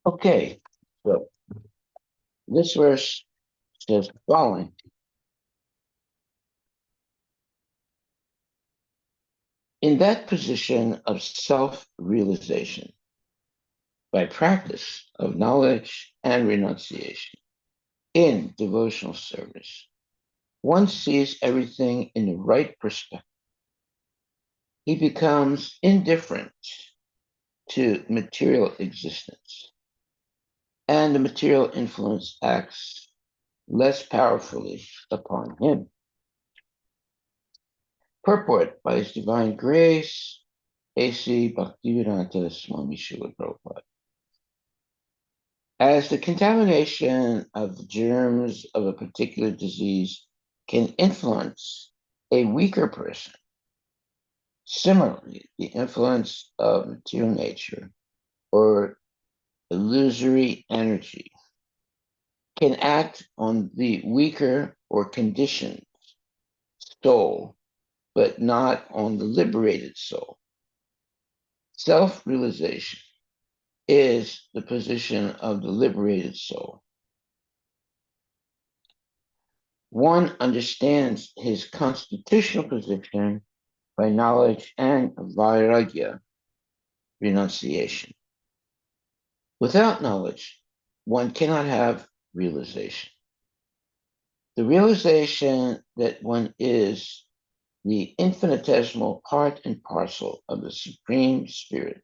Okay, so this verse says the following. In that position of self-realization, by practice of knowledge and renunciation, in devotional service, one sees everything in the right perspective. He becomes indifferent to material existence, and the material influence acts less powerfully upon him. Purport by His Divine Grace, A.C. Bhaktivedanta Swami Srila Prabhupada. As the contamination of the germs of a particular disease can influence a weaker person, similarly, the influence of material nature or illusory energy can act on the weaker or conditioned soul, but not on the liberated soul. Self-realization is the position of the liberated soul. One understands his constitutional position by knowledge and vairagya, renunciation. Without knowledge, one cannot have realization. The realization that one is the infinitesimal part and parcel of the Supreme Spirit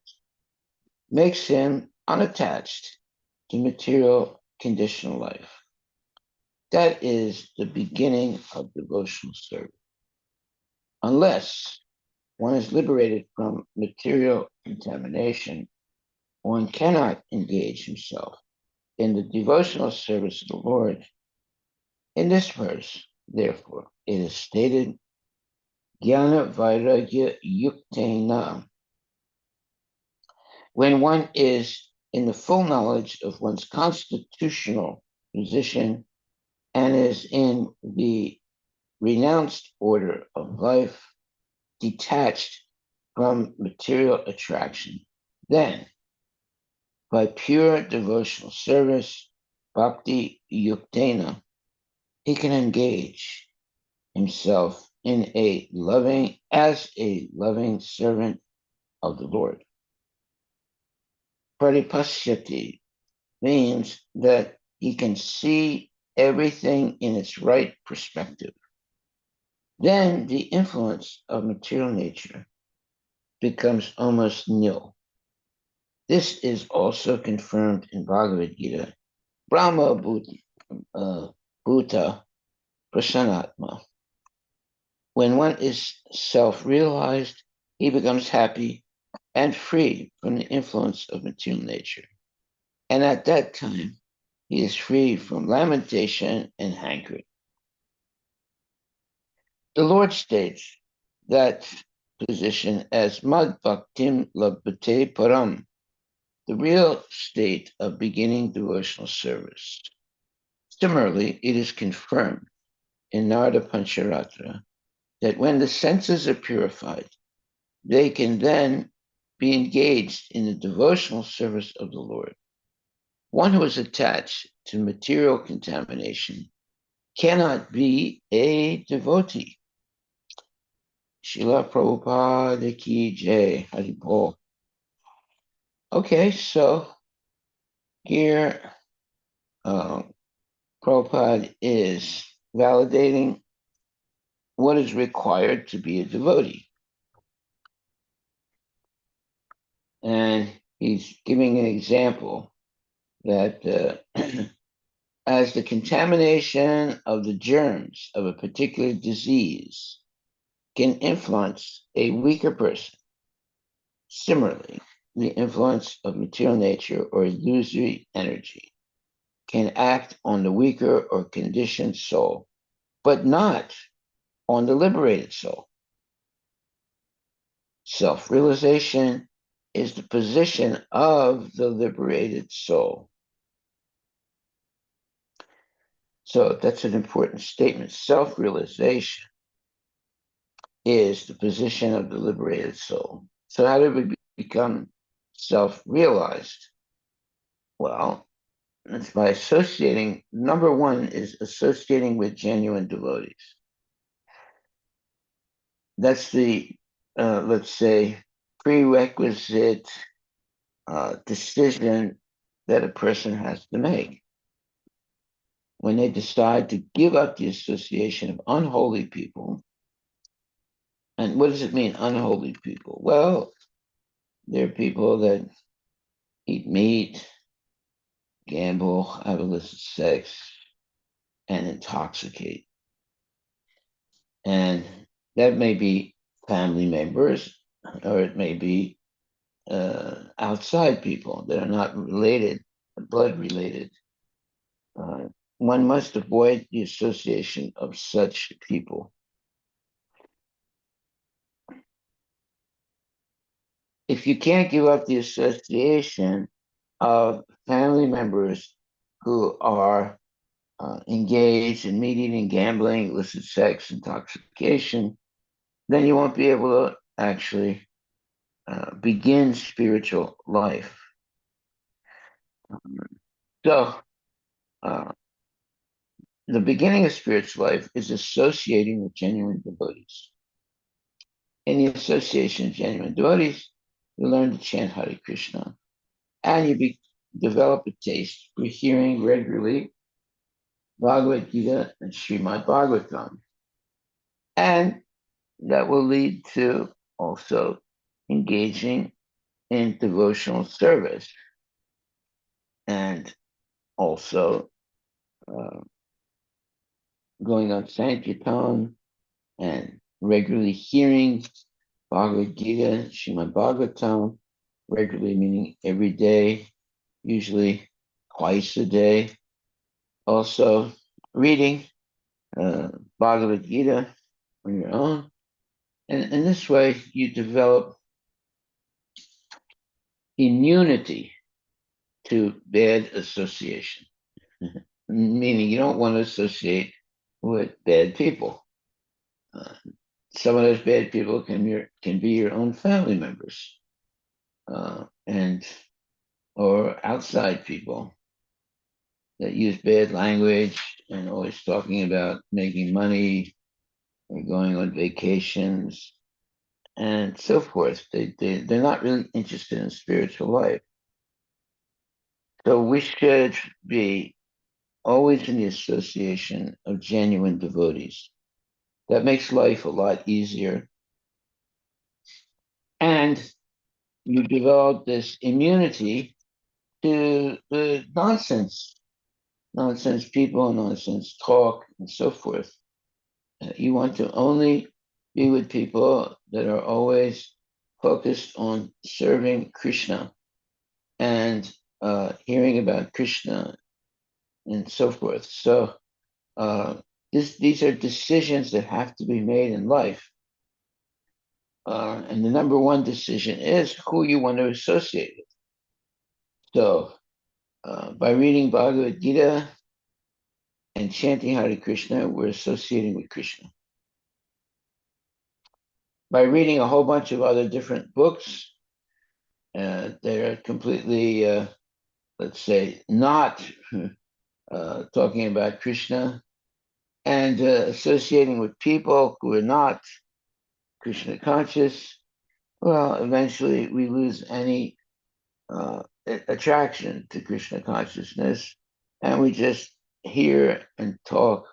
makes him unattached to material conditional life. That is the beginning of devotional service. Unless one is liberated from material contamination, one cannot engage himself in the devotional service of the Lord. In this verse, therefore, it is stated, Jnana Vairagya Yuktena. When one is in the full knowledge of one's constitutional position and is in the renounced order of life, detached from material attraction, then, by pure devotional service, bhakti yuktena, he can engage himself as a loving servant of the Lord. Paripasyati means that he can see everything in its right perspective. Then the influence of material nature becomes almost nil. This is also confirmed in Bhagavad Gita. Brahma Bhuta Prasanatma. When one is self-realized, he becomes happy and free from the influence of material nature. And at that time, he is free from lamentation and hankering. The Lord states that position as Mad Bhaktim Labhate Param, the real state of beginning devotional service. Similarly, it is confirmed in Narada Pancharatra that when the senses are purified, they can then be engaged in the devotional service of the Lord. One who is attached to material contamination cannot be a devotee. Srila Prabhupada Ki Jai, Haribol. Okay, so here Prabhupada is validating what is required to be a devotee. And he's giving an example that as the contamination of the germs of a particular disease can influence a weaker person, similarly, the influence of material nature or illusory energy can act on the weaker or conditioned soul, but not on the liberated soul. Self-realization is the position of the liberated soul. So that's an important statement. Self-realization is the position of the liberated soul. So how do we become self-realized? Well, it's by associating. Number one is associating with genuine devotees. That's the, let's say, prerequisite decision that a person has to make when they decide to give up the association of unholy people. And what does it mean, unholy people? Well, they're people that eat meat, gamble, have illicit sex, and intoxicate. And that may be family members, or it may be outside people that are not related, blood related. Uh, One must avoid the association of such people. If you can't give up the association of family members who are engaged in meat eating, gambling, illicit sex, intoxication, then you won't be able to actually begin spiritual life. So, uh, the beginning of spiritual life is associating with genuine devotees. In the association of genuine devotees, you learn to chant Hare Krishna, and develop a taste for hearing regularly Bhagavad Gita and Srimad Bhagavatam. And that will lead to also engaging in devotional service and also uh, going on Sankirtan and regularly hearing Bhagavad Gita, Srimad Bhagavatam, regularly meaning every day, usually twice a day. Also, reading Bhagavad Gita on your own. And in this way, you develop immunity to bad association, meaning you don't want to associate with bad people. Uh, some of those bad people can be your own family members, and or outside people that use bad language and always talking about making money or going on vacations and so forth. They're not really interested in spiritual life. So we should be always in the association of genuine devotees. That makes life a lot easier. And you develop this immunity to the nonsense people, nonsense talk, and so forth. You want to only be with people that are always focused on serving Krishna and hearing about Krishna and so forth. So these are decisions that have to be made in life. And the number one decision is who you want to associate with. So by reading Bhagavad Gita and chanting Hare Krishna, we're associating with Krishna. By reading a whole bunch of other different books, they're completely, let's say, not talking about Krishna, and associating with people who are not Krishna conscious, well, eventually we lose any attraction to Krishna consciousness, and we just hear and talk,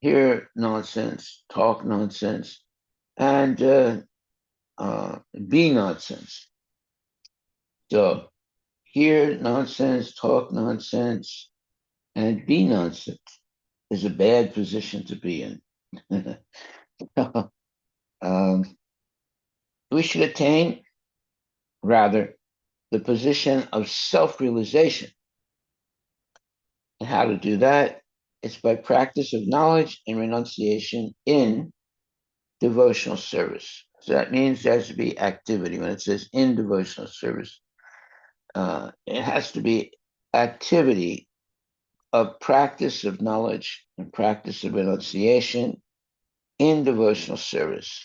hear nonsense, talk nonsense, and be nonsense. So, hear nonsense, talk nonsense, and be nonsense is a bad position to be in. um, we should attain, rather, the position of self realization. And how to do that? It's by practice of knowledge and renunciation in devotional service. So that means there has to be activity. When it says in devotional service, it has to be activity of practice of knowledge and practice of renunciation in devotional service.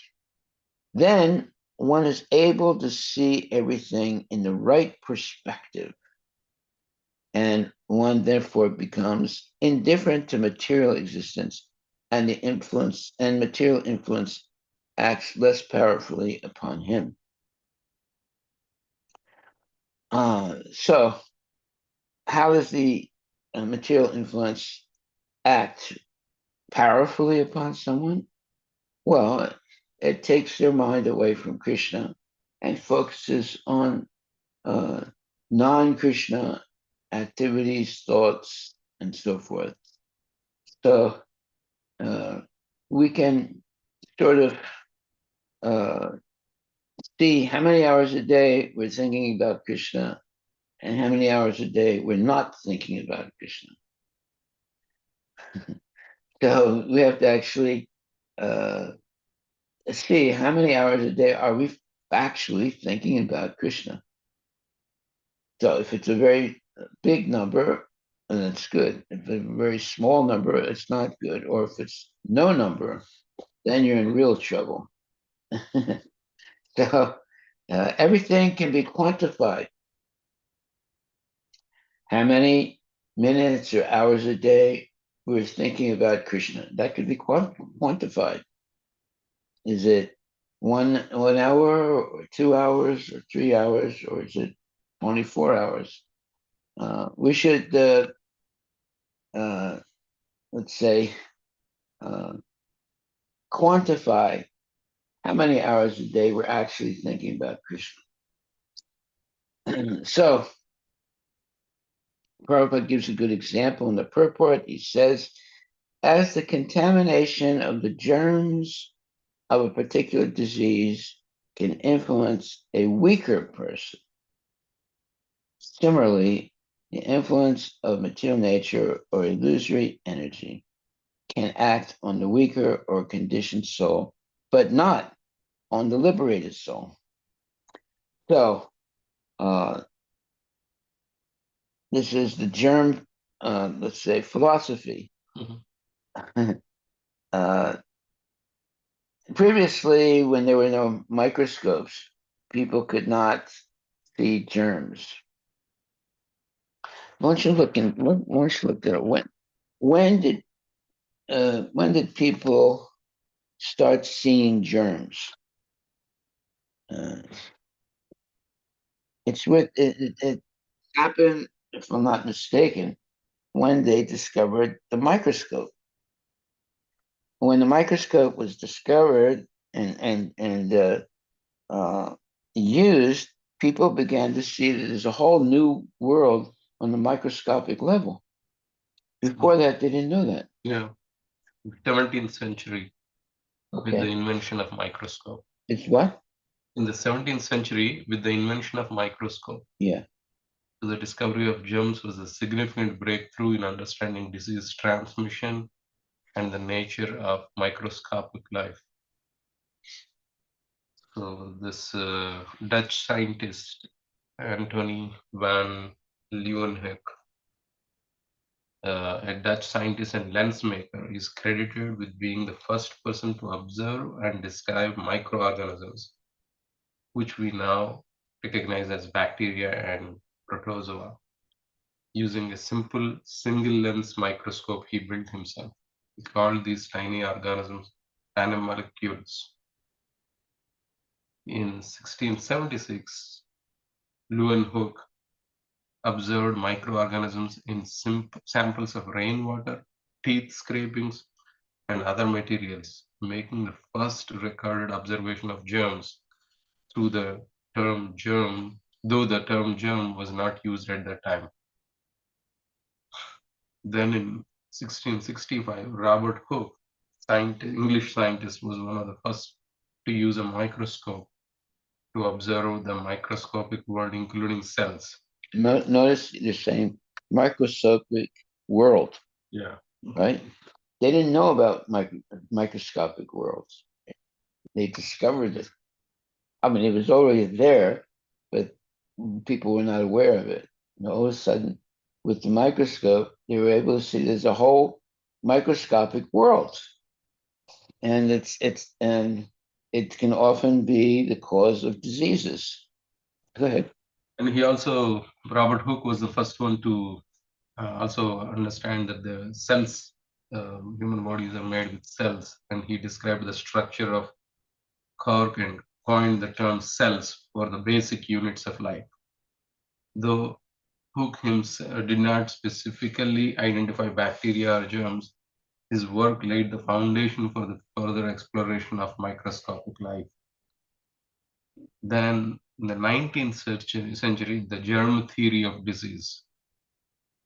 Then one is able to see everything in the right perspective. and one therefore becomes indifferent to material existence, and the influence and material influence acts less powerfully upon him. So, how does the material influence act powerfully upon someone? Well, it takes their mind away from Krishna and focuses on non-Krishna activities, thoughts, and so forth. So we can sort of uh, see how many hours a day we're thinking about Krishna and how many hours a day we're not thinking about Krishna. So we have to actually uh, see how many hours a day are we actually thinking about Krishna. So if it's a very big number, then it's good. If it's a very small number, it's not good. Or if it's no number, then you're in real trouble. So everything can be quantified. How many minutes or hours a day we're thinking about Krishna? That could be quantified. Is it one hour or 2 hours or 3 hours, or is it only 4 hours? We should uh, let's say uh, quantify how many hours a day we're actually thinking about Krishna. So Prabhupada gives a good example in the purport. He says, as the contamination of the germs of a particular disease can influence a weaker person, similarly, the influence of material nature or illusory energy can act on the weaker or conditioned soul, but not on the liberated soul. So, this is the germ, let's say, philosophy. Mm-hmm. Previously, when there were no microscopes, people could not see germs. Why don't you look in? Why don't you look at it? When did people start seeing germs? Uh, it happened, if I'm not mistaken, when they discovered the microscope. When the microscope was discovered and uh, used, people began to see that there's a whole new world on the microscopic level. Before that, they didn't know that. Yeah, 17th century with the Okay. invention of microscope. It's what? In the 17th century, with the invention of microscope, Yeah. the discovery of germs was a significant breakthrough in understanding disease transmission and the nature of microscopic life. So this Dutch scientist Anthony van Leeuwenhoek, a Dutch scientist and lens maker, is credited with being the first person to observe and describe microorganisms, which we now recognize as bacteria and protozoa. Using a simple single lens microscope he built himself, he called these tiny organisms nanomolecules. In 1676, Leeuwenhoek observed microorganisms in samples of rainwater, teeth scrapings, and other materials, making the first recorded observation of germs through the term germ, though the term germ was not used at that time. Then in 1665, Robert Hooke, English scientist, was one of the first to use a microscope to observe the microscopic world, including cells. Notice they're saying microscopic world. Yeah. Right? They didn't know about microscopic worlds. They discovered it. I mean, it was already there, but people were not aware of it. And all of a sudden, with the microscope, they were able to see there's a whole microscopic world, and it can often be the cause of diseases. Go ahead. And Robert Hooke was the first one to Also understand that the cells, human bodies are made with cells, and he described the structure of cork and coined the term cells for the basic units of life. Though Hooke himself did not specifically identify bacteria or germs, his work laid the foundation for the further exploration of microscopic life. Then, in the 19th century, the germ theory of disease.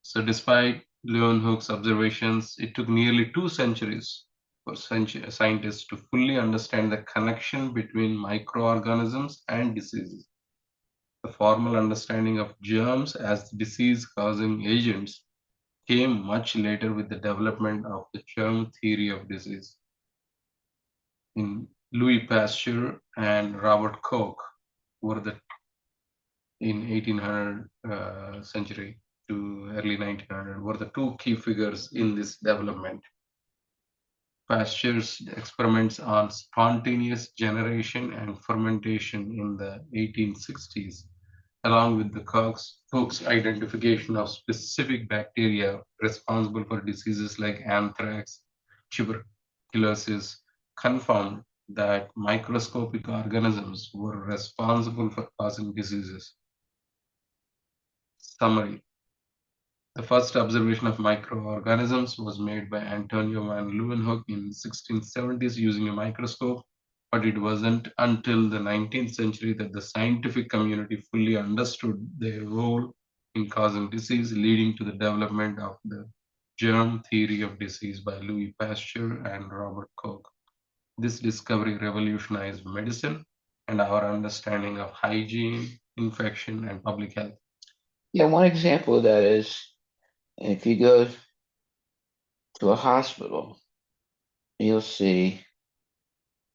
So, despite Leeuwenhoek's observations, it took nearly 2 centuries for scientists to fully understand the connection between microorganisms and diseases. The formal understanding of germs as disease-causing agents came much later with the development of the germ theory of disease. In Louis Pasteur and Robert Koch were the in 1800 century to early 1900 were the two key figures in this development. Pasteur's experiments on spontaneous generation and fermentation in the 1860s, along with the Koch's identification of specific bacteria responsible for diseases like anthrax, tuberculosis, confirmed that microscopic organisms were responsible for causing diseases. Summary: the first observation of microorganisms was made by Antonio van Leeuwenhoek in 1670s using a microscope, but it wasn't until the 19th century that the scientific community fully understood their role in causing disease, leading to the development of the germ theory of disease by Louis Pasteur and Robert Koch. This discovery revolutionized medicine and our understanding of hygiene, infection, and public health. Yeah, one example of that is if you go to a hospital, you'll see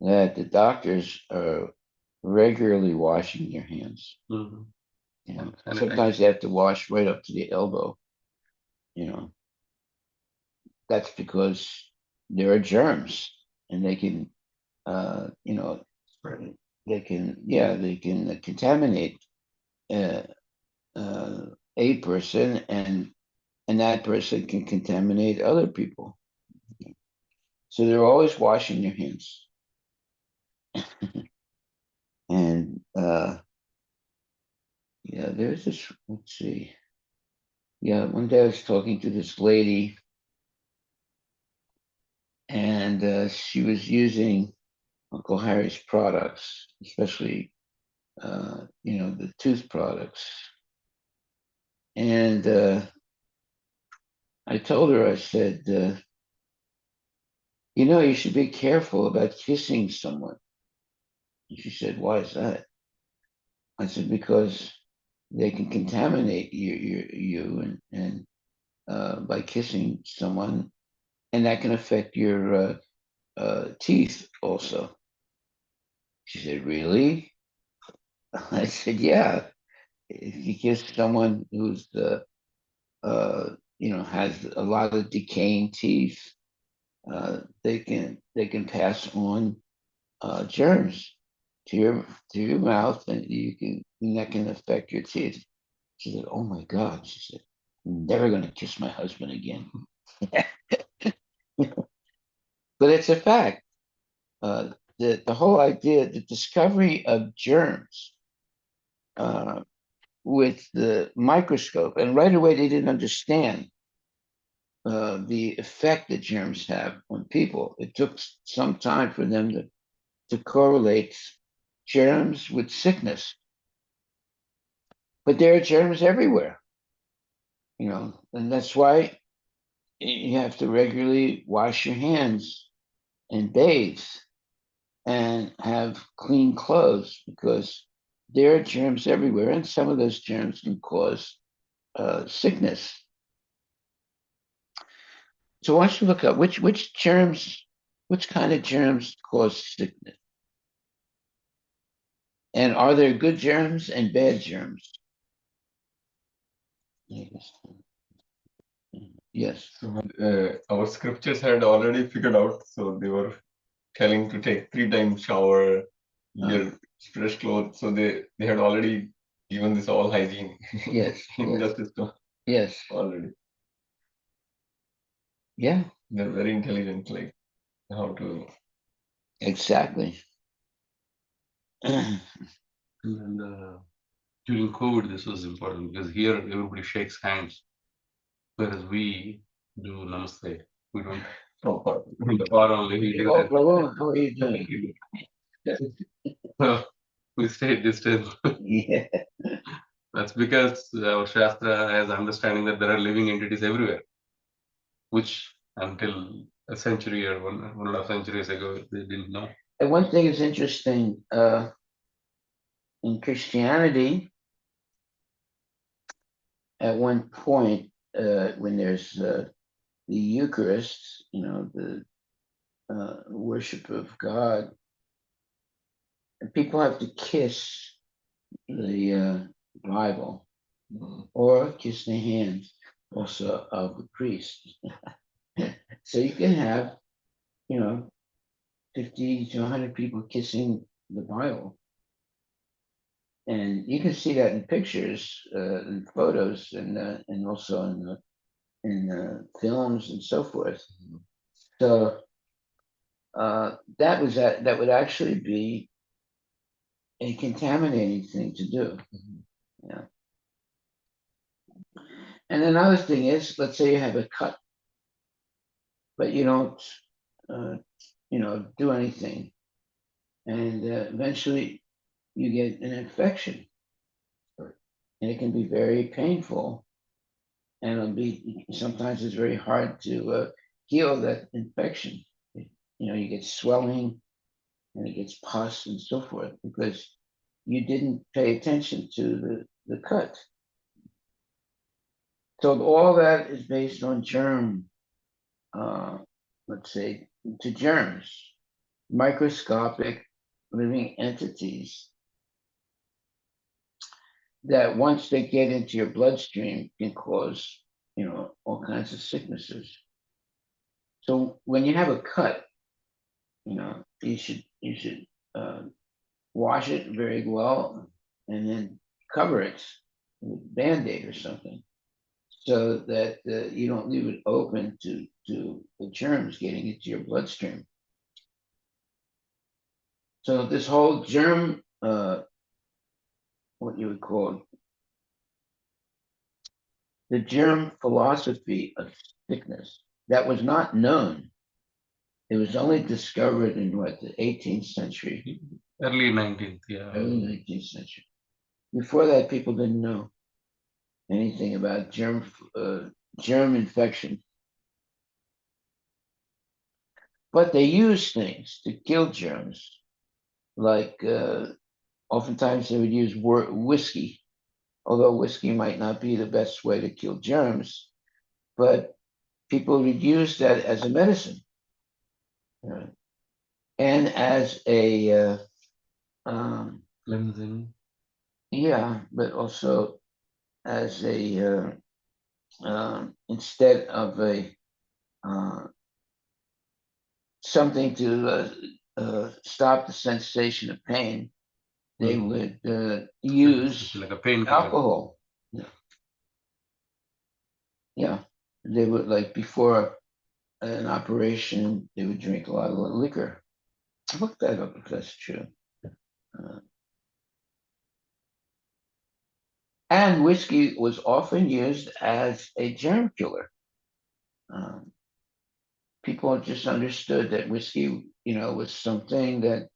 that the doctors are regularly washing their hands. Mhm. You know, And sometimes they have to wash right up to the elbow. You know, that's because there are germs, and they can, you know, they can contaminate uh, uh, a person, and that person can contaminate other people. So they're always washing their hands. And yeah, there's this, let's see. Yeah, one day I was talking to this lady, and she was using Uncle Harry's products, especially, the tooth products. And I told her, I said, you should be careful about kissing someone. And she said, why is that? I said, because they can contaminate you and by kissing someone, and that can affect your teeth also. She said, really? I said, yeah. If you kiss someone who's has a lot of decaying teeth, they can pass on germs to your mouth, and that can affect your teeth. She said, "Oh my God!" She said, "I'm never going to kiss my husband again." But it's a fact. The whole idea, the discovery of germs uh, with the microscope, and right away they didn't understand the effect that germs have on people. It took some time for them to correlate germs with sickness, but there are germs everywhere, and that's why you have to regularly wash your hands and bathe and have clean clothes because there are germs everywhere, and some of those germs can cause sickness. So why don't you look up which kind of germs cause sickness, and are there good germs and bad germs? Yes. So our scriptures had already figured out, so they were telling to take 3 times shower, wear fresh clothes. So they had already given this all hygiene Yes. in the Yes. system Yes. already. Yeah, They're very intelligent, like how to. exactly. And then during COVID, this was important because here everybody shakes hands, whereas we do namaste. We don't. Proper. In the bar only we do Oh, that. Prabhu, how are you doing? We stay distant. Yeah, That's because our Shastra has understanding that there are living entities everywhere, which until a century or 1.5 centuries ago they didn't know. and one thing is interesting. In Christianity, at one point, when there's the Eucharist, the worship of God, and people have to kiss the Bible Mm. or kiss the hands also of the priest. So you can have, 50 to 100 people kissing the Bible. And you can see that in pictures, in photos, and also in films and so forth. So that would actually be a contaminating thing to do. Yeah. And another thing is, let's say you have a cut, but you don't, uh, do anything, and eventually you get an infection, and it can be very painful, and it'll be sometimes it's very hard to heal that infection. You get swelling, and it gets pus and so forth because you didn't pay attention to the cut. So all that is based on germ, uh, let's say, to germs, microscopic living entities that once they get into your bloodstream can cause, all kinds of sicknesses. So when you have a cut, you should uh, wash it very well and then cover it with Band-Aid or something so that you don't leave it open to the germs getting into your bloodstream. So this whole germ, what you would call the germ philosophy of sickness, that was not known. It was only discovered in what, the 18th century, Early 19th, yeah. early 19th century. Before that, people didn't know anything about germ infection, but they used things to kill germs. Like oftentimes they would use whiskey, although whiskey might not be the best way to kill germs, but people would use that as a medicine, uh, and as a Cleansing. yeah, but also as a instead of a something to stop the sensation of pain, they would use Like a painkiller. alcohol. Yeah. Yeah, they would, like, before an operation, they would drink a lot of liquor. Look that up if that's true. Uh, and whiskey was often used as a germ killer. Um, People just understood that whiskey, was something that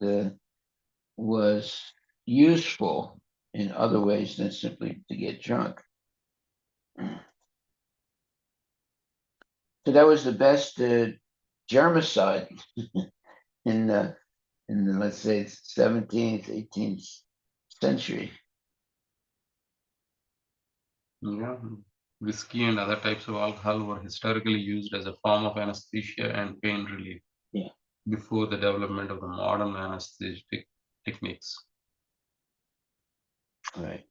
was useful in other ways than simply to get drunk. So that was the best germicide in the, let's say, 17th, 18th century. Yeah. Whiskey and other types of alcohol were historically used as a form of anesthesia and pain relief Yeah, before the development of the modern anesthetic techniques. right.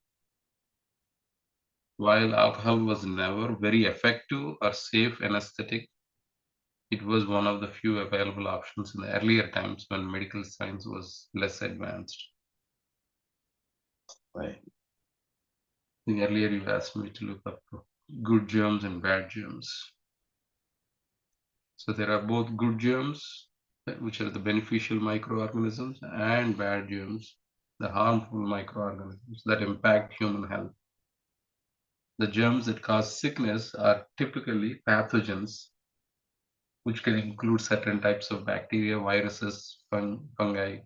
While alcohol was never very effective or safe anesthetic, it was one of the few available options in the earlier times when medical science was less advanced. Right. I think earlier you asked me to look up good germs and bad germs. So there are both good germs, which are the beneficial microorganisms, and bad germs, the harmful microorganisms that impact human health. The germs that cause sickness are typically pathogens, which can include certain types of bacteria, viruses, fungi,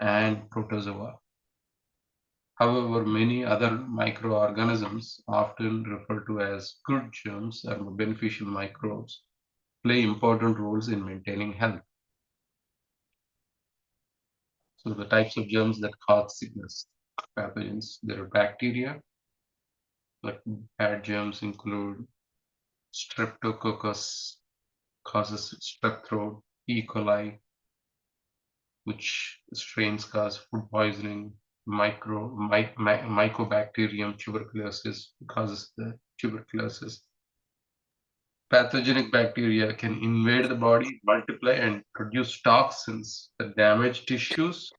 and protozoa. However, many other microorganisms, often referred to as good germs or beneficial microbes, play important roles in maintaining health. So the types of germs that cause sickness, pathogens, there are bacteria, like bad germs include streptococcus, causes strep throat, E. coli, which strains cause food poisoning, mycobacterium tuberculosis causes the tuberculosis. Pathogenic bacteria can invade the body, multiply, and produce toxins that damage tissues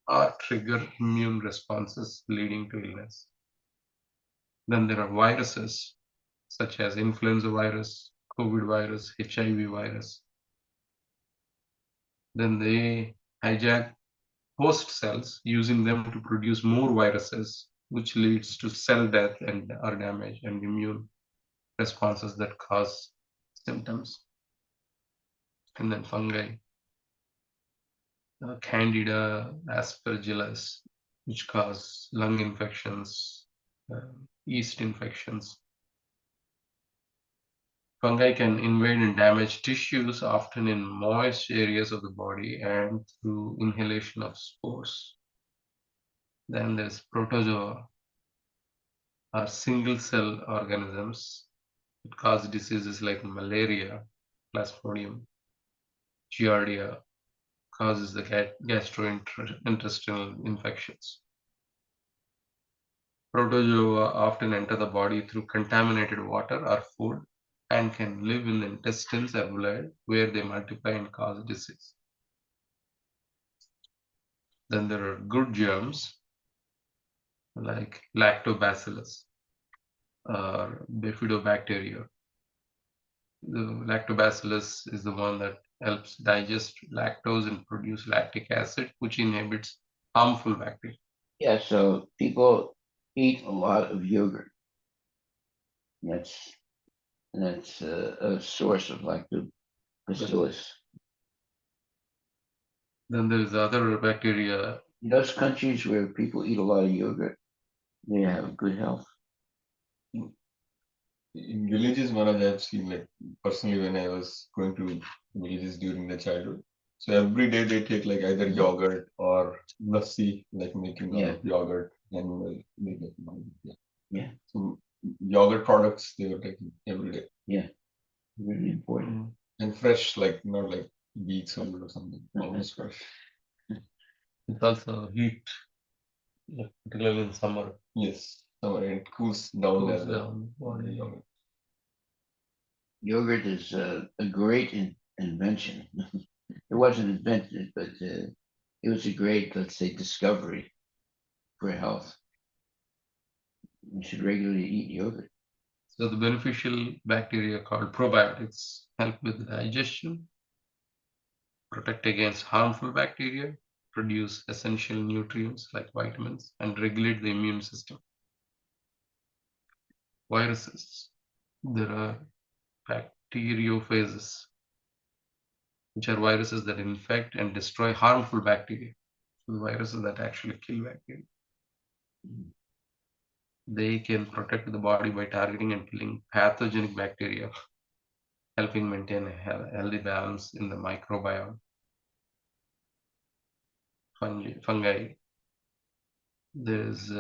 or trigger immune responses, leading to illness. Then there are viruses, such as influenza virus, COVID virus, HIV virus. Then they hijack host cells, using them to produce more viruses, which leads to cell death and or damage and immune responses that cause symptoms. And then fungi, Candida aspergillus, which cause lung infections, yeast infections. Fungi can invade and damage tissues, often in moist areas of the body and through inhalation of spores. Then there's protozoa, are single cell organisms that cause diseases like malaria, Plasmodium, Giardia, causes the gastrointestinal infections. Protozoa often enter the body through contaminated water or food and can live in the intestines or blood, where they multiply and cause disease. Then there are good germs like lactobacillus or bifidobacteria. The lactobacillus is the one that helps digest lactose and produce lactic acid, which inhibits harmful bacteria. Yeah, so people eat a lot of yogurt. That's a source of lactobacillus. Then there's other bacteria. In those countries where people eat a lot of yogurt, they have good health. In villages, Maharaj, I've seen, like, personally, when I was going to villages during the childhood. So every day they take like either yogurt or lassi, like making out of yogurt, and make it. Yeah. So yogurt products they were taking every day. Yeah. Really important. And fresh, like not like weeks old or something. Always fresh. It's also heat, particularly in summer. Yes, summer, it cools down as down well. body. Yogurt is a great invention. It wasn't invented, but it was a great, let's say, discovery for health. You should regularly eat yogurt. So the beneficial bacteria called probiotics help with digestion, protect against harmful bacteria, produce essential nutrients like vitamins, and regulate the immune system. Viruses. There are bacteriophages, which are viruses that infect and destroy harmful bacteria. So the viruses that actually kill bacteria. They can protect the body by targeting and killing pathogenic bacteria, helping maintain a healthy balance in the microbiome. Fungi. There's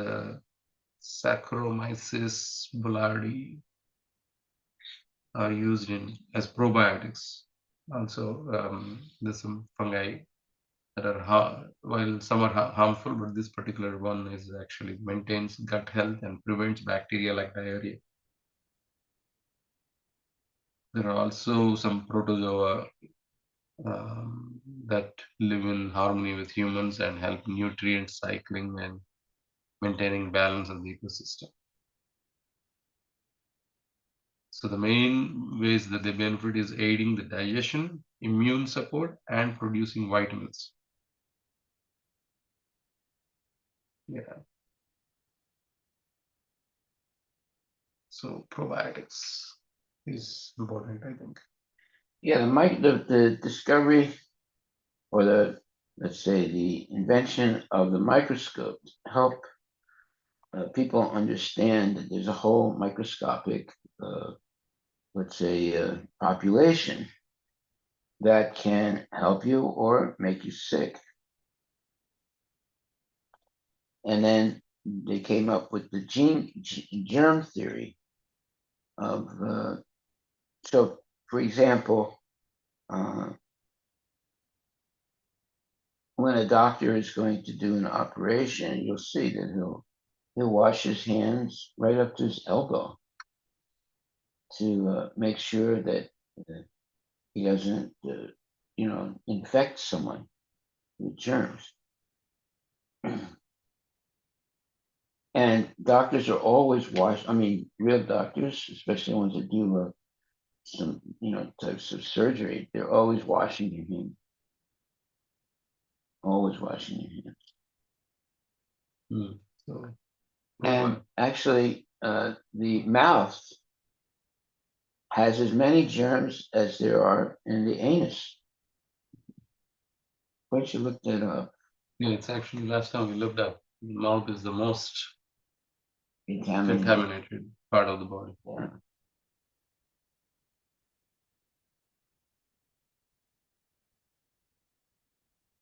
Saccharomyces boulardii are used as probiotics. Also, there's some fungi that are while some are harmful, but this particular one is actually maintains gut health and prevents bacteria like diarrhea. There are also some protozoa that live in harmony with humans and help nutrient cycling and maintaining balance of the ecosystem. So the main ways that they benefit is aiding the digestion, immune support, and producing vitamins. Yeah. So probiotics is important, I think. Yeah, the discovery or let's say the invention of the microscope help people understand that there's a whole microscopic, let's say, population that can help you or make you sick. And then they came up with the germ theory of, so for example, when a doctor is going to do an operation, you'll see that he'll wash his hands right up to his elbow to make sure that he doesn't, infect someone with germs. And doctors are always I mean, real doctors, especially ones that do some, types of surgery, they're always washing their hands. Always washing your hands. So, And actually, the mouth has as many germs as there are in the anus. Why don't you look that up? yeah, it's actually last time we looked up, the mouth is the most Contaminated. contaminated part of the body. Yeah.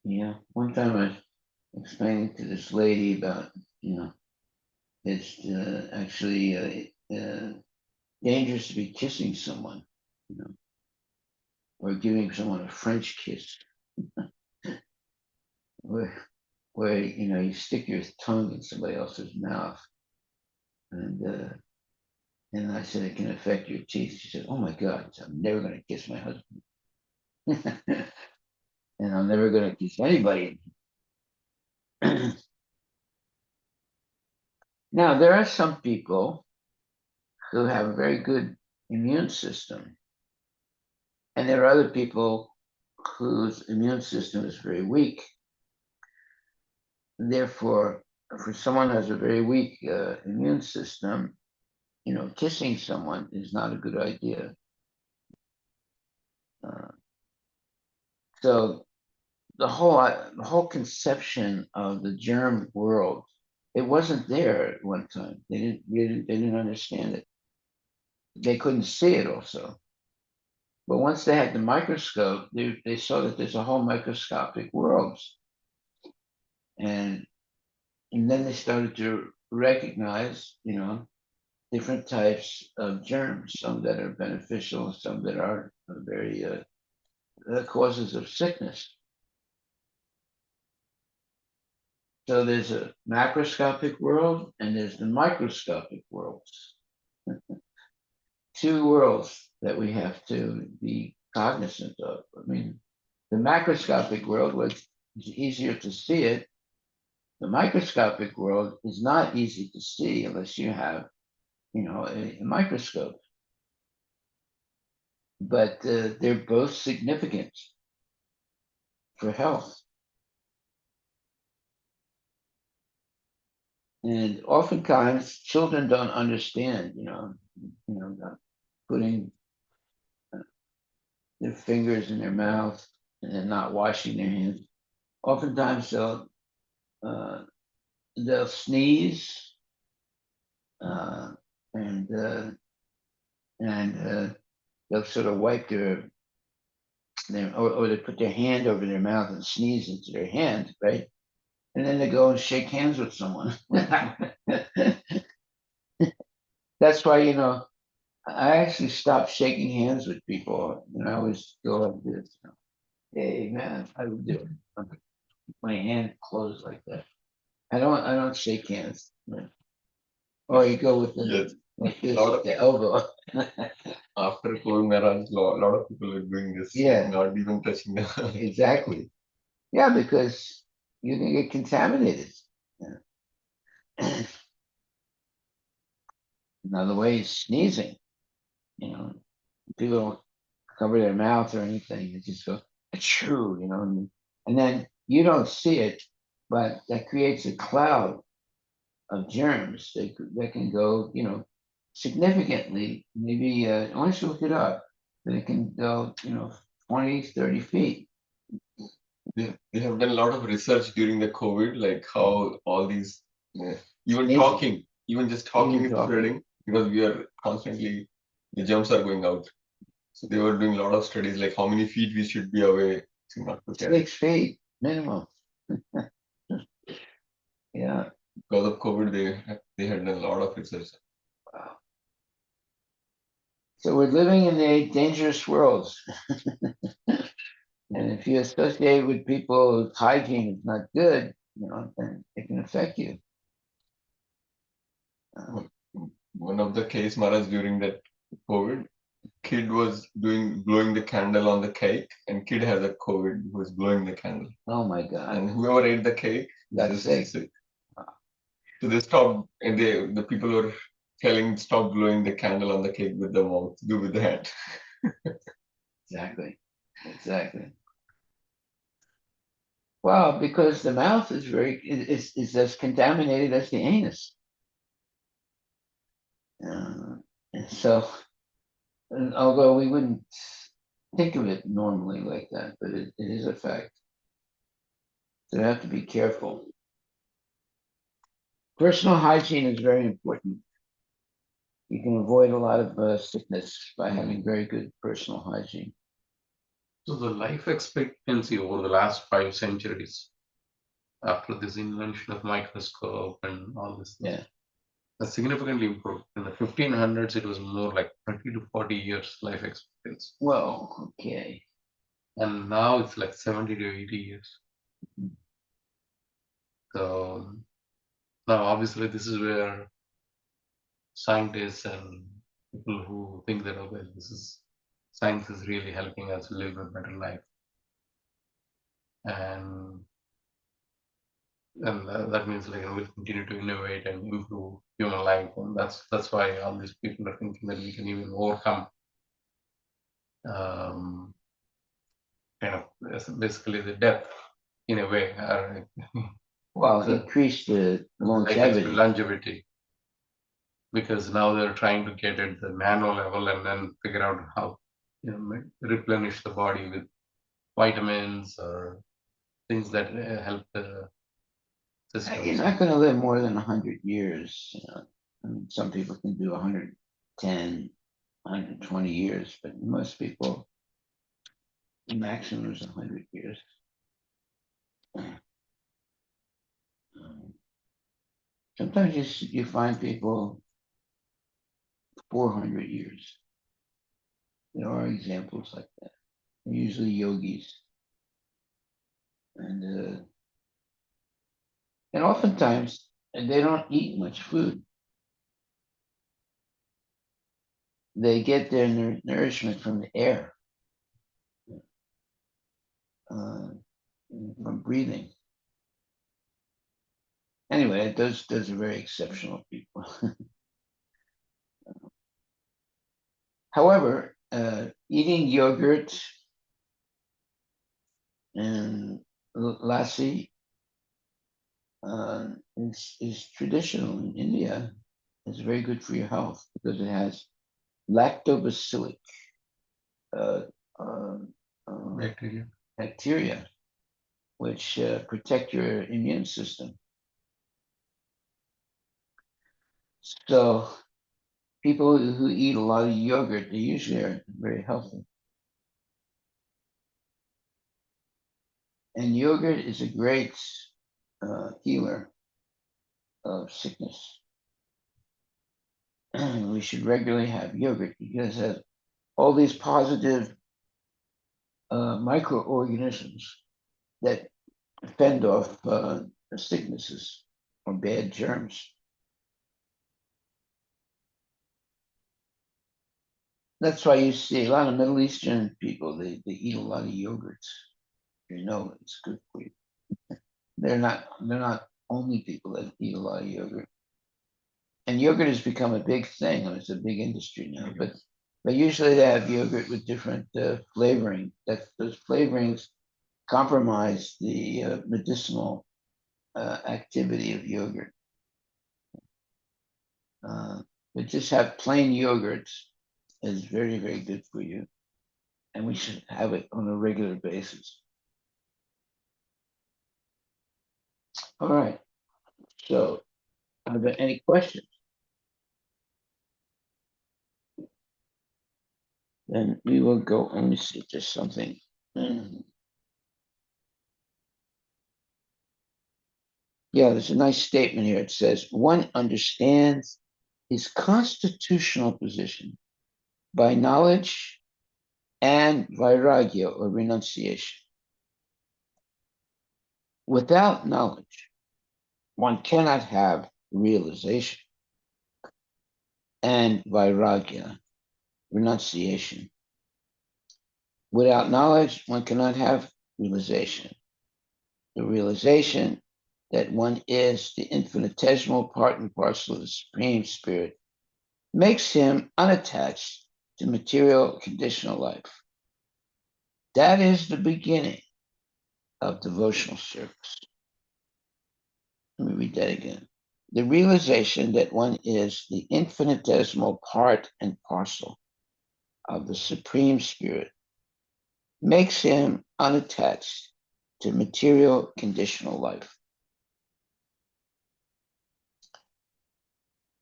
Yeah. One time I was explaining to this lady about, it's actually dangerous to be kissing someone, or giving someone a French kiss, where you stick your tongue in somebody else's mouth, and I said it can affect your teeth. She said, "Oh my God, I'm never going to kiss my husband, and I'm never going to kiss anybody." Now there are some people who have a very good immune system, and there are other people whose immune system is very weak. Therefore, for someone who has a very weak immune system, kissing someone is not a good idea. Uh, so the whole conception of the germ world, it wasn't there at one time. They didn't understand it. They couldn't see it also. But once they had the microscope, they saw that there's a whole microscopic world. And then they started to recognize, different types of germs, some that are beneficial, some that are very causes of sickness. So there's a macroscopic world and there's the microscopic worlds. Two worlds that we have to be cognizant of. I mean, the macroscopic world was easier to see it. The microscopic world is not easy to see unless you have, a microscope. But they're both significant for health. And oftentimes children don't understand, putting their fingers in their mouth and then not washing their hands. Oftentimes uh, they'll sneeze uh, and they'll sort of wipe or they put their hand over their mouth and sneeze into their hand, right? And then they go and shake hands with someone. That's why, I actually stopped shaking hands with people. I always go like this. Hey man, I would do it. My hand closed like that. I don't shake hands. Or you go with Yes. like this, with the elbow. After COVID, Maharaj, a lot of people are doing this. Yeah. Not even touching them. Exactly. Yeah, because you can get contaminated. Yeah. Another way is sneezing. You know, people don't cover their mouth or anything. They just go, true, and then you don't see it, but that creates a cloud of germs that can go, significantly, maybe, once you look it up, that it can go, 20, 30 feet. They have done a lot of research during the COVID, like how all these, even Amazing. talking, even just talking Even is talking. spreading because we are constantly, the germs are going out. So they were doing a lot of studies, like how many feet we should be away to not to catch. 6 feet minimum. Yeah. Because of COVID, they had done a lot of research. Wow. So we're living in a dangerous world. And if you associate with people whose hygiene is not good, then it can affect you. One of the case, Maharaj, during that COVID, kid was blowing the candle on the cake, and kid has a COVID who was blowing the candle. Oh my God. And whoever ate the cake got sick. So they stopped, and the people were telling stop blowing the candle on the cake with the mouth, do with the hand. Exactly. Well, because the mouth is as contaminated as the anus. And so, although we wouldn't think of it normally like that, but it is a fact. So you have to be careful. Personal hygiene is very important. You can avoid a lot of sickness by having very good personal hygiene. So the life expectancy over the last 5 centuries, after this invention of microscope and all this stuff, Yeah. has significantly improved. In the 1500s, it was more like 30 to 40 years life expectancy. Well, okay. And now it's like 70 to 80 years. So now, obviously, this is where scientists and people who think that, okay, science is really helping us live a better life. And that means like we'll continue to innovate and improve human life, and that's why all these people are thinking that we can even overcome kind of basically the death in a way, Well, the increase the longevity. longevity, because now they're trying to get at the nano level and then figure out how replenish the body with vitamins or things that help the system. You're not going to live more than 100 years. I mean, some people can do 110, 120 years, but most people, the maximum is 100 years. Sometimes you find people 400 years. There are examples like that. They're usually yogis. And oftentimes they don't eat much food. They get their nourishment from the air, from breathing. Anyway, those are very exceptional people. However, eating yogurt and lassi is traditional in India. It's very good for your health because it has lactobacillic uh, uh, bacteria, which protect your immune system. So people who eat a lot of yogurt, they usually are very healthy. And yogurt is a great healer of sickness. We should regularly have yogurt because it has all these positive microorganisms that fend off sicknesses or bad germs. That's why you see a lot of Middle Eastern people, they eat a lot of yogurts. It's good for you. They're not only people that eat a lot of yogurt. And yogurt has become a big thing. I mean, it's a big industry now, but But usually they have yogurt with different flavoring. Those flavorings compromise the medicinal activity of yogurt. But just have plain yogurts is very, very good for you. And we should have it on a regular basis. All right. So, are there any questions? Then we will go. Let me see if there's something. Yeah, there's a nice statement here. It says, one understands his constitutional position by knowledge and vairagya or renunciation. Without knowledge, one cannot have realization and vairagya, renunciation. Without knowledge, one cannot have realization. The realization that one is the infinitesimal part and parcel of the Supreme Spirit makes him unattached to material conditional life. That is the beginning of devotional service. Let me read that again. The realization that one is the infinitesimal part and parcel of the Supreme Spirit makes him unattached to material conditional life.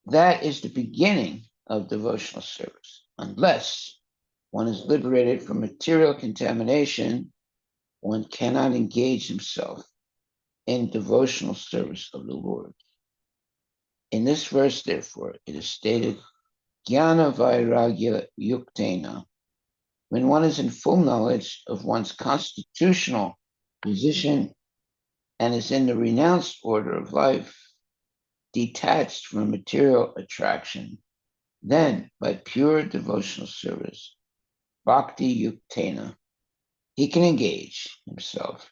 That is the beginning of devotional service. Unless one is liberated from material contamination, one cannot engage himself in devotional service of the Lord. In this verse, therefore, it is stated, Jnana Vairagya Yuktena, when one is in full knowledge of one's constitutional position and is in the renounced order of life, detached from material attraction, then by pure devotional service, Bhakti Yuktena, he can engage himself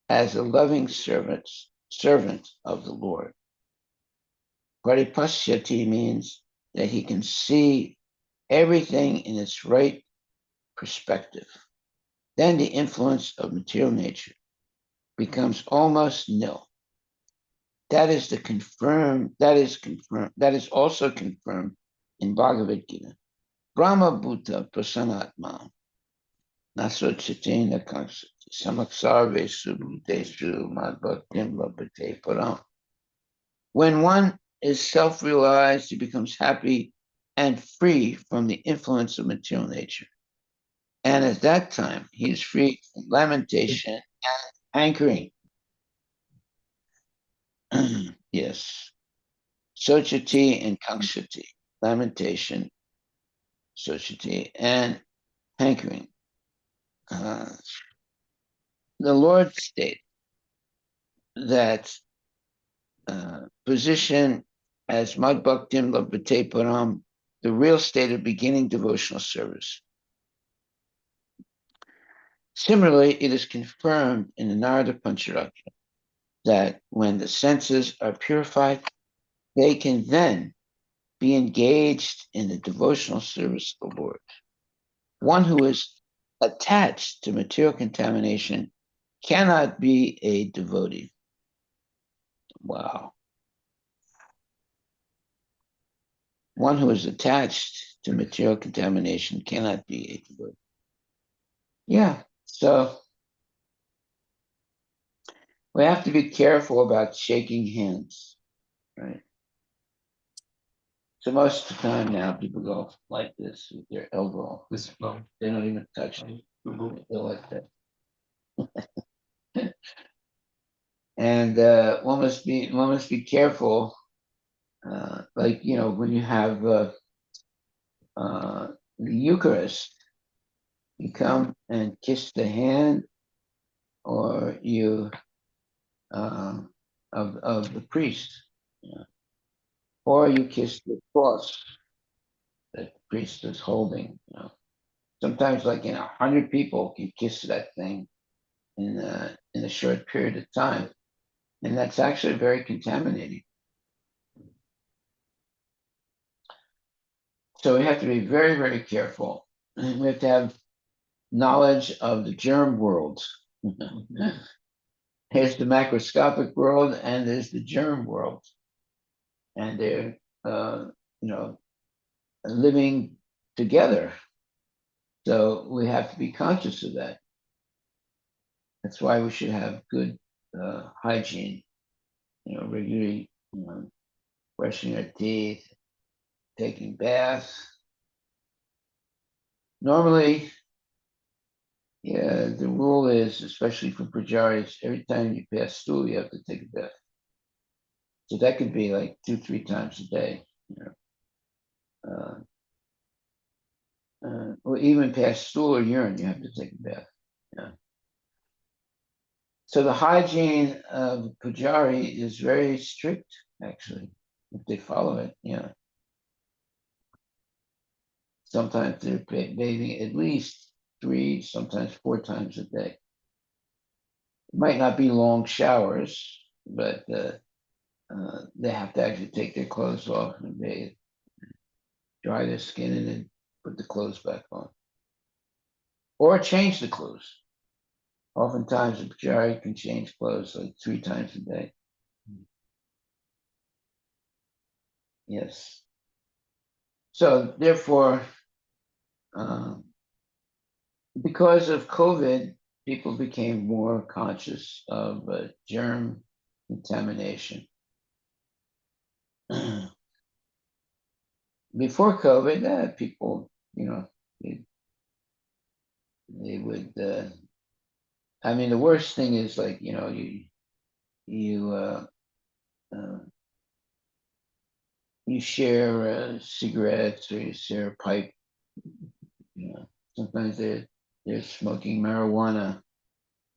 as a loving servant of the Lord. Paripashyati means that he can see everything in its right perspective. Then the influence of material nature becomes almost nil. That is also confirmed in Bhagavad Gita. Brahma Bhuta Prasanatma Nasochitena Kansati Samaksarve Subhutesu Madbhaktim Labhate Param. When one is self-realized, he becomes happy and free from the influence of material nature. And at that time, he is free from lamentation and anchoring. Yes. Sochati and Kankshati, lamentation, Sochati, and hankering. The Lord states that position as Mad Bhaktim Labhate Param, the real state of beginning devotional service. Similarly, it is confirmed in the Narada Pancharatra that when the senses are purified, they can then be engaged in the devotional service of the Lord. One who is attached to material contamination cannot be a devotee. Wow. One who is attached to material contamination cannot be a devotee. Yeah, so we have to be careful about shaking hands, right? So most of the time now, people go like this with their elbow. This long. They don't even touch it. They go like that. And one must be careful. Like when you have the Eucharist, you come and kiss the hand, or you of the priest, or you kiss the cross that the priest is holding. Sometimes, like 100 people can kiss that thing in a short period of time, and that's actually very contaminating. So we have to be very, very careful. We have to have knowledge of the germ world. There's the macroscopic world and there's the germ world. And they're, you know, living together. So we have to be conscious of that. That's why we should have good hygiene, regularly, brushing our teeth, taking baths. Normally, yeah, the rule is, especially for pujaris, every time you pass stool, you have to take a bath. So that could be like 2, 3 times a day, or even past stool or urine, you have to take a bath. Yeah. So the hygiene of pujari is very strict, actually, if they follow it. Yeah. Sometimes they're bathing at least 3, sometimes 4 times a day. It might not be long showers, but they have to actually take their clothes off and bathe, dry their skin, and then put the clothes back on, or change the clothes. Oftentimes, a pujari can change clothes like 3 times a day. Yes. So therefore, because of COVID, people became more conscious of germ contamination. Before COVID, people, they would. I mean, the worst thing is like you uh, you share cigarettes or you share a pipe. Sometimes they're smoking marijuana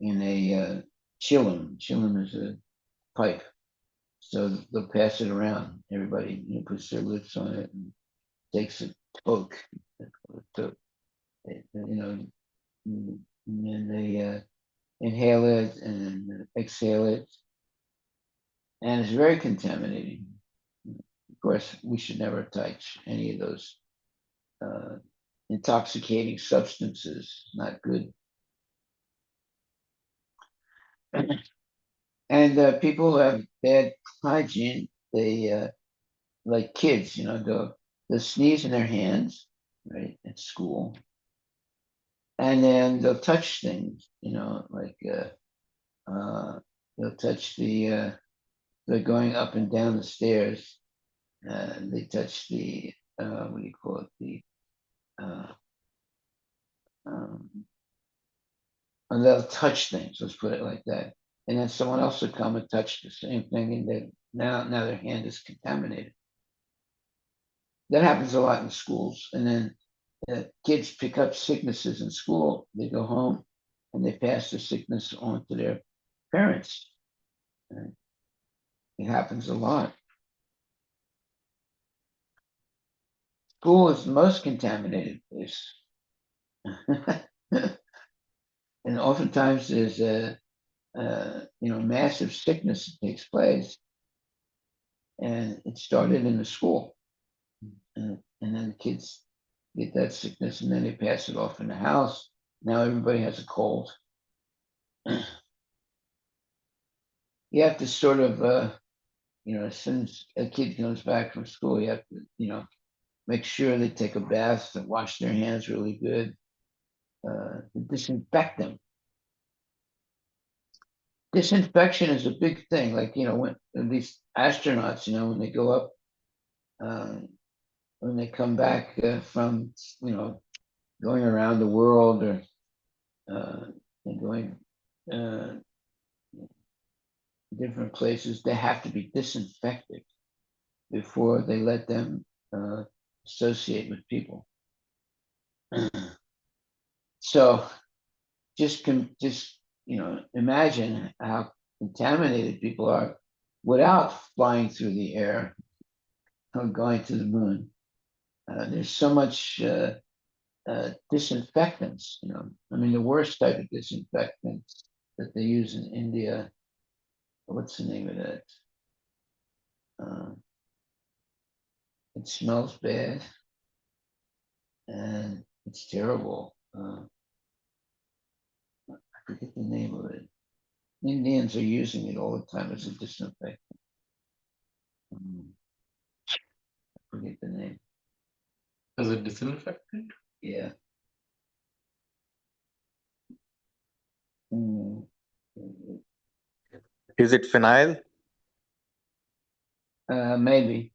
in a chillum. Chillum is a pipe, so they'll pass it around. Everybody puts their lips on it and takes a toke. And then they inhale it and exhale it, and it's very contaminating. Of course, we should never touch any of those uh, intoxicating substances. Not good. And people who have bad hygiene, they like kids, they'll sneeze in their hands, right, at school, and then they'll touch things, like they'll touch they're going up and down the stairs, they touch the what do you call it, the uh, um, and they'll touch things. Let's put it like that. And then someone else will come and touch the same thing, and then now their hand is contaminated. That happens a lot in schools. And then kids pick up sicknesses in school. They go home and they pass the sickness on to their parents. It happens a lot. School is the most contaminated place. And oftentimes there's a massive sickness that takes place, and it started in the school, and then the kids get that sickness, and then they pass it off in the house. Now everybody has a cold. You have to sort of, as soon as a kid comes back from school, you have to, make sure they take a bath and wash their hands really good, disinfect them. Disinfection is a big thing. Like, when these astronauts, when they go up, when they come back from, going around the world or and going different places, they have to be disinfected before they let them associate with people. So just imagine how contaminated people are without flying through the air or going to the moon. There's so much disinfectants. I mean, the worst type of disinfectants that they use in India. What's the name of that? It smells bad. and it's terrible. I forget the name of it. Indians are using it all the time as a disinfectant. I forget the name. As a disinfectant? Yeah. Is it phenyl? Maybe.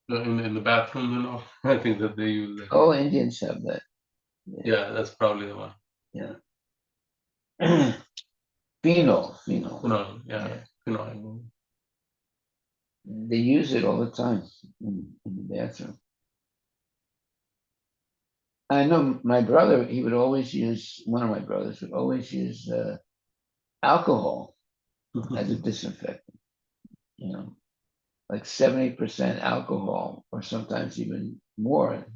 In the bathroom, you know, I think that they use that. All Indians have that. Yeah, that's probably the one. Yeah. Phenol. Phenol, yeah, Yeah. phenol. They use it all the time in the bathroom. I know my brother, one of my brothers would always use alcohol as a disinfectant, you know, like 70% alcohol or sometimes even more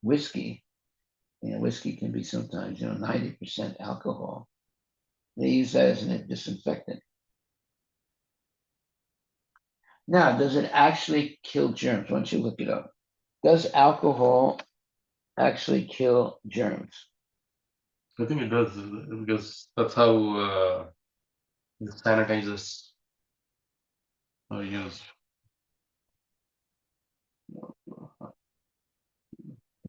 whiskey. Whiskey can be sometimes, 90% alcohol. They use that as a disinfectant. Now, does it actually kill germs? Why don't you look it up? Does alcohol actually kill germs? I think it does because that's how the sanitizers are used.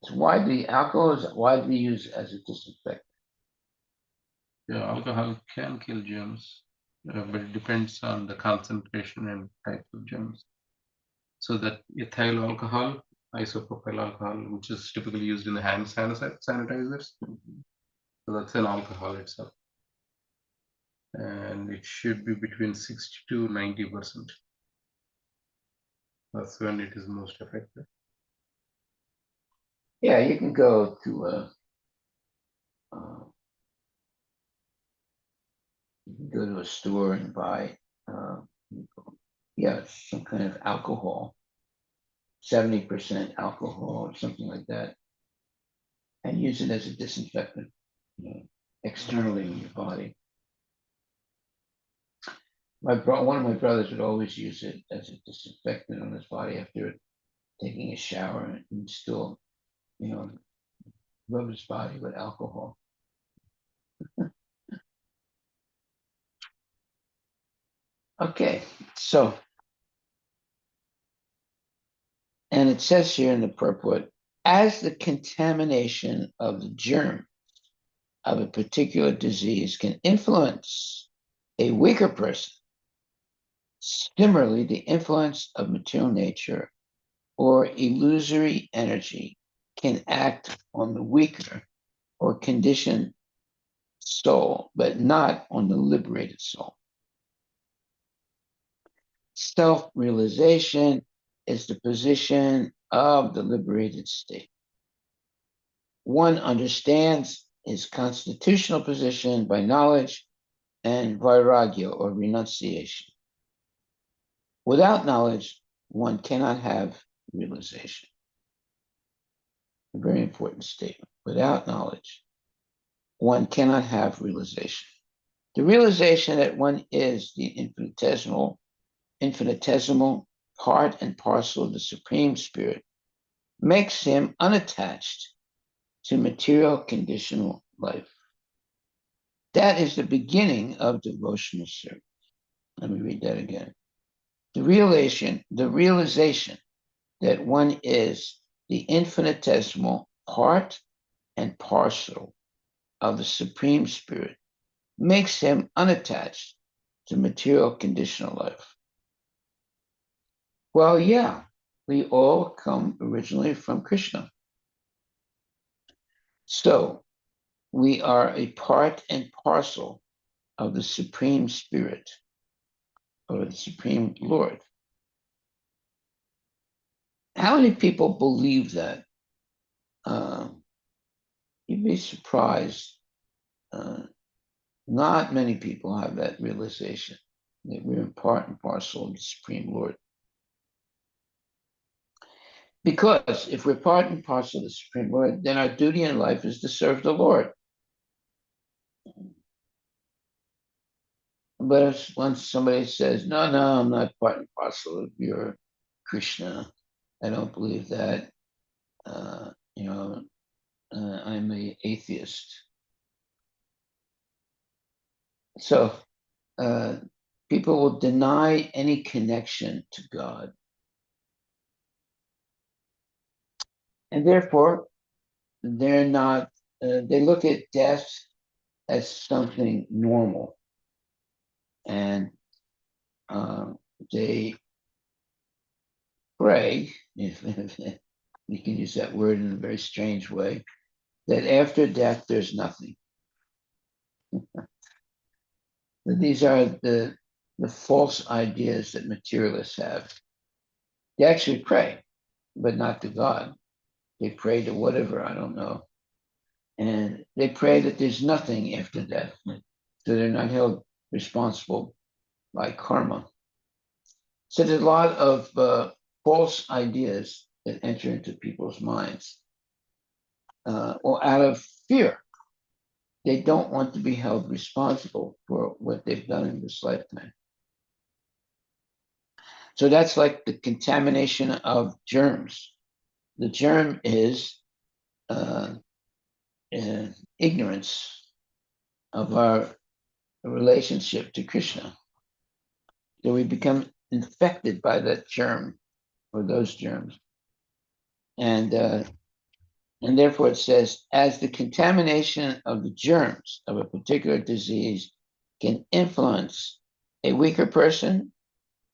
Alcohol is widely used as a disinfectant. Yeah, alcohol can kill germs, but it depends on the concentration and type of germs. So that ethyl alcohol, isopropyl alcohol, which is typically used in the hand sanitizers, so that's an alcohol itself, and it should be between 60 to 90%. That's when it is most effective. Yeah, you can go to a store and buy some kind of alcohol, 70% alcohol or something like that, and use it as a disinfectant, externally in your body. One of my brothers would always use it as a disinfectant on his body after taking a shower and still, rub his body with alcohol. Okay, so, and it says here in the purport, as the contamination of the germ of a particular disease can influence a weaker person, similarly, the influence of material nature or illusory energy can act on the weaker or conditioned soul, but not on the liberated soul. Self-realization is the position of the liberated state. One understands his constitutional position by knowledge and vairagya or renunciation. Without knowledge, one cannot have realization. A very important statement. Without knowledge, one cannot have realization. The realization that one is the infinitesimal part and parcel of the Supreme Spirit makes him unattached to material conditional life. That is the beginning of devotional service. Let me read that again. The realization that one is the infinitesimal part and parcel of the Supreme Spirit makes him unattached to material conditional life. Well, yeah, we all come originally from Krishna. So we are a part and parcel of the Supreme Spirit or the Supreme Lord. How many people believe that? You'd be surprised. Not many people have that realization that we're part and parcel of the Supreme Lord. Because if we're part and parcel of the Supreme Lord, then our duty in life is to serve the Lord. But if once somebody says, no, I'm not part and parcel of your Krishna, I don't believe that, I'm an atheist. So people will deny any connection to God. And therefore, they're not, they look at death as something normal. And they pray, if you can use that word in a very strange way, that after death, there's nothing. These are the false ideas that materialists have. They actually pray, but not to God. They pray to whatever, I don't know. And they pray that there's nothing after death. So they're not held responsible by karma. So there's a lot of false ideas that enter into people's minds, or out of fear. They don't want to be held responsible for what they've done in this lifetime. So that's like the contamination of germs. The germ is ignorance of our relationship to Krishna. So we become infected by that germ or those germs. And therefore it says, as the contamination of the germs of a particular disease can influence a weaker person,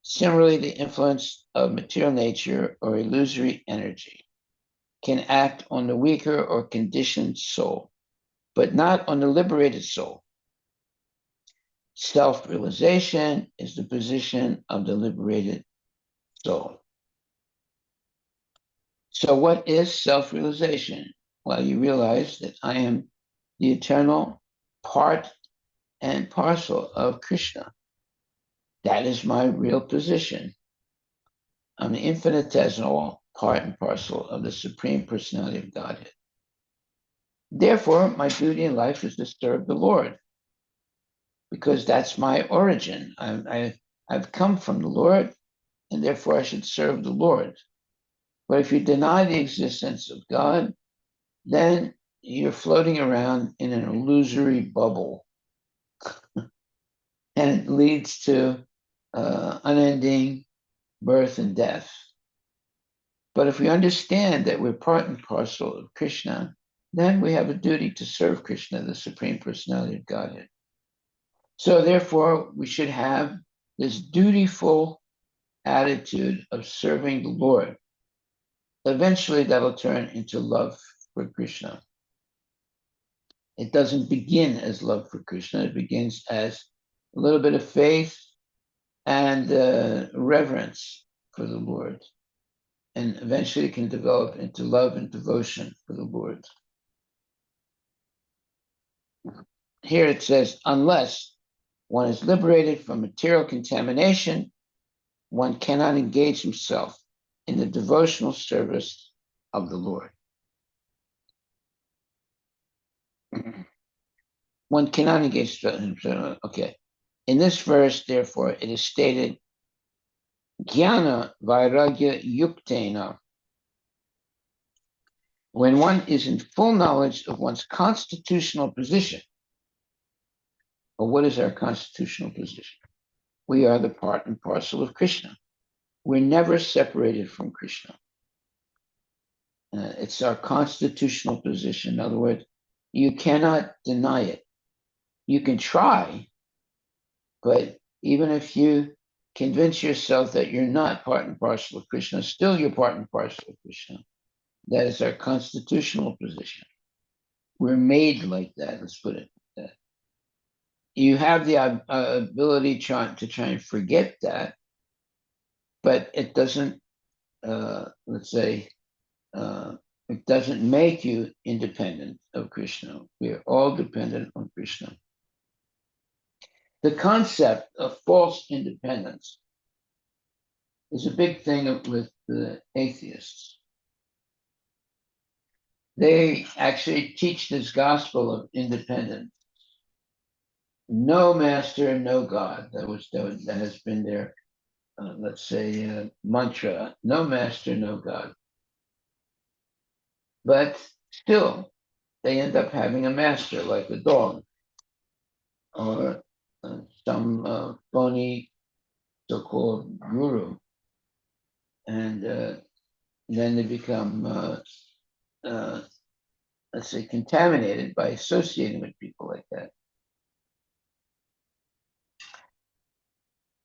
similarly the influence of material nature or illusory energy can act on the weaker or conditioned soul, but not on the liberated soul. Self-realization is the position of the liberated soul. So what is self-realization? Well, you realize that I am the eternal part and parcel of Krishna. That is my real position. I'm the infinitesimal part and parcel of the Supreme Personality of Godhead. Therefore, my duty in life is to serve the Lord, because that's my origin. I've come from the Lord, and therefore I should serve the Lord. But if you deny the existence of God, then you're floating around in an illusory bubble, and it leads to unending birth and death. But if we understand that we're part and parcel of Krishna, then we have a duty to serve Krishna, the Supreme Personality of Godhead. So therefore, we should have this dutiful attitude of serving the Lord. Eventually, that'll turn into love for Krishna. It doesn't begin as love for Krishna. It begins as a little bit of faith and reverence for the Lord. And eventually it can develop into love and devotion for the Lord. Here it says, unless one is liberated from material contamination, one cannot engage himself in the devotional service of the Lord. One cannot engage himself. Okay. In this verse, therefore, it is stated, Jnana Vairagya Yuktena. When one is in full knowledge of one's constitutional position. Well, what is our constitutional position? We are the part and parcel of Krishna. We're never separated from Krishna. It's our constitutional position. In other words, you cannot deny it. You can try, but even if you convince yourself that you're not part and parcel of Krishna, still you're part and parcel of Krishna. That is our constitutional position. We're made like that, let's put it like that. You have the ability to try and forget that, but it doesn't, let's say, it doesn't make you independent of Krishna. We are all dependent on Krishna. The concept of false independence is a big thing with the atheists. They actually teach this gospel of independence. No master, no God. That has been their, let's say, mantra. No master, no God. But still, they end up having a master, like a dog, or some phony so-called guru, and then they become, uh, let's say, contaminated by associating with people like that.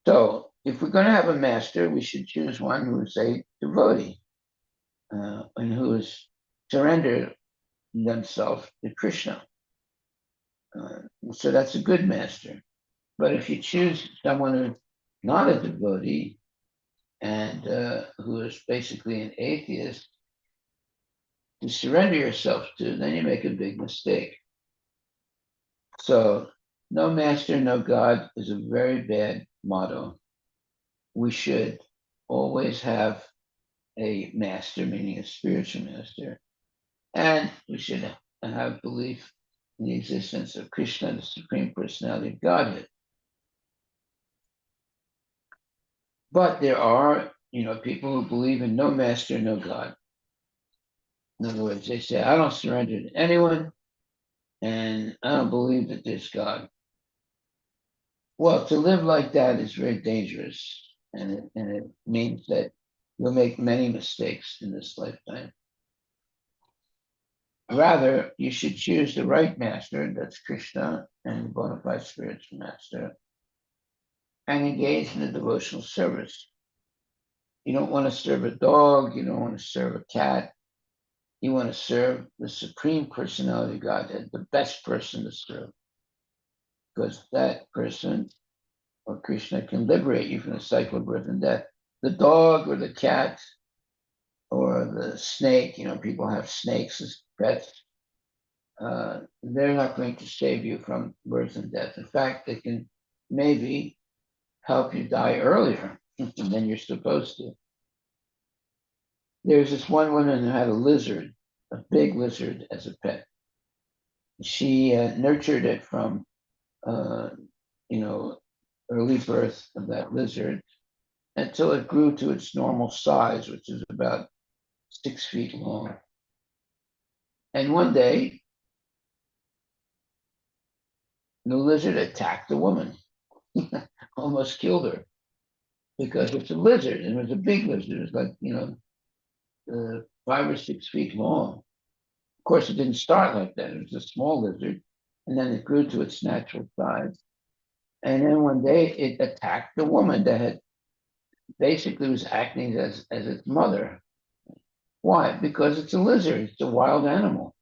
So, if we're going to have a master, we should choose one who is a devotee and who is surrendered themselves to Krishna. So that's a good master. But if you choose someone who's not a devotee and who is basically an atheist to surrender yourself to, then you make a big mistake. So, no master, no God is a very bad motto. We should always have a master, meaning a spiritual master, and we should have belief in the existence of Krishna, the Supreme Personality of Godhead. But there are, people who believe in no master, no God. In other words, they say, I don't surrender to anyone, and I don't believe that there's God. Well, to live like that is very dangerous, and it means that you'll make many mistakes in this lifetime. Rather, you should choose the right master, that's Krishna, and the bona fide spiritual master, and engage in the devotional service. You don't want to serve a dog, you don't want to serve a cat, you want to serve the Supreme Personality of Godhead, the best person to serve, because that person or Krishna can liberate you from the cycle of birth and death. The dog or the cat or the snake, people have snakes as pets. They're not going to save you from birth and death. In fact, they can maybe help you die earlier than you're supposed to. There's this one woman who had a lizard, a big lizard, as a pet. She nurtured it from, early birth of that lizard until it grew to its normal size, which is about 6 feet long. And one day, the lizard attacked the woman, almost killed her, because it's a lizard, and it was a big lizard. It was like, 5 or 6 feet long. Of course, it didn't start like that. It was a small lizard, and then it grew to its natural size. And then one day, it attacked the woman that had basically was acting as its mother. Why? Because it's a lizard. It's a wild animal.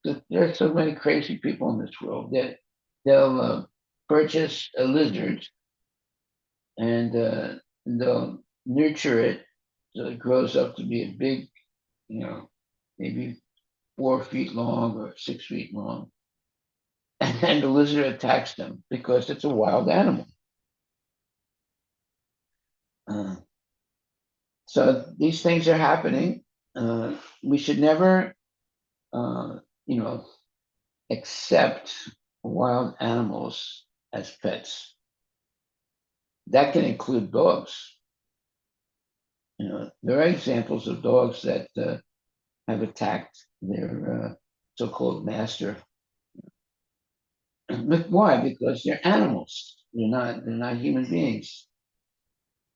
There's so many crazy people in this world that they'll purchase a lizard and they'll nurture it so it grows up to be a big, maybe 4 feet long or 6 feet long. And then the lizard attacks them because it's a wild animal. So these things are happening. We should never, accept wild animals as pets. That can include dogs. There are examples of dogs that have attacked their so-called master. But why? Because they're animals. They're not human beings.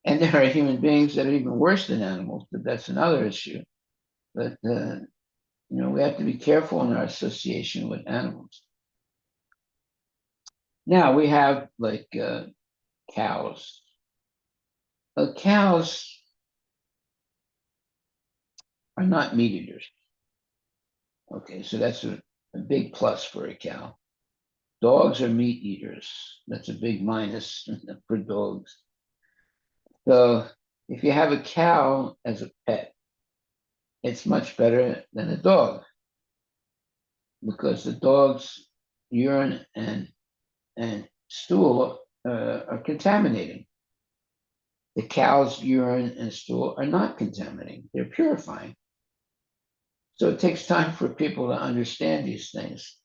And there are human beings that are even worse than animals, but that's another issue. But we have to be careful in our association with animals. Now we have like cows. Cows are not meat eaters. Okay, so that's a big plus for a cow. Dogs are meat eaters. That's a big minus for dogs. So if you have a cow as a pet, it's much better than a dog because the dog's urine and stool are contaminating. The cow's urine and stool are not contaminating. They're purifying. So it takes time for people to understand these things.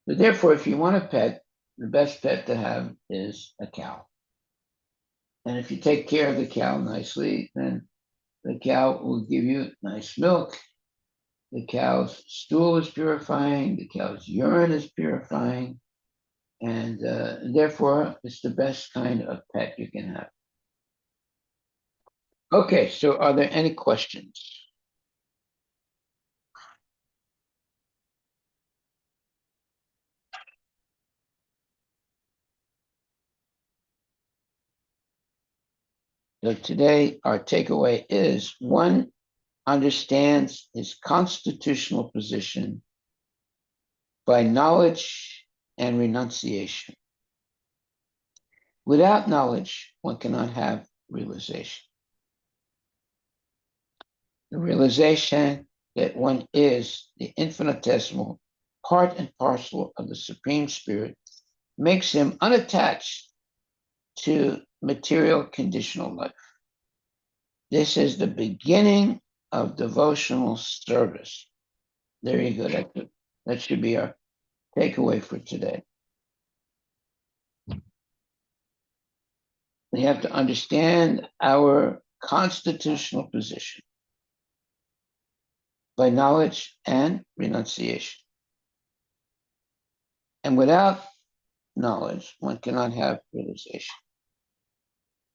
So therefore, if you want a pet, the best pet to have is a cow. And if you take care of the cow nicely, then The cow will give you nice milk. The cow's stool is purifying. The cow's urine is purifying. And therefore, it's the best kind of pet you can have. Okay, so are there any questions? So today, our takeaway is one understands his constitutional position by knowledge and renunciation. Without knowledge, one cannot have realization. The realization that one is the infinitesimal part and parcel of the Supreme Spirit makes him unattached to material conditional life. This is the beginning of devotional service. There you go. That should be our takeaway for today. We have to understand our constitutional position by knowledge and renunciation. And without knowledge, one cannot have realization.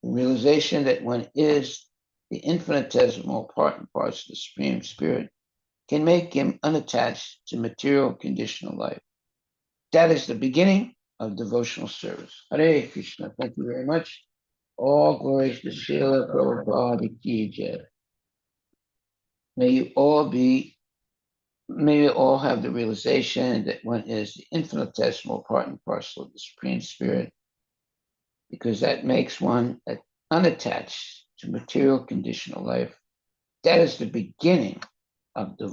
The realization that one is the infinitesimal part and parts of the Supreme Spirit can make him unattached to material conditional life. That is the beginning of devotional service. Hare Krishna. Thank you very much. All glories to Srila Prabhupada Ki Jai. May you all have the realization that one is the infinitesimal part and parcel of the Supreme Spirit, because that makes one unattached to material conditional life. That is the beginning of the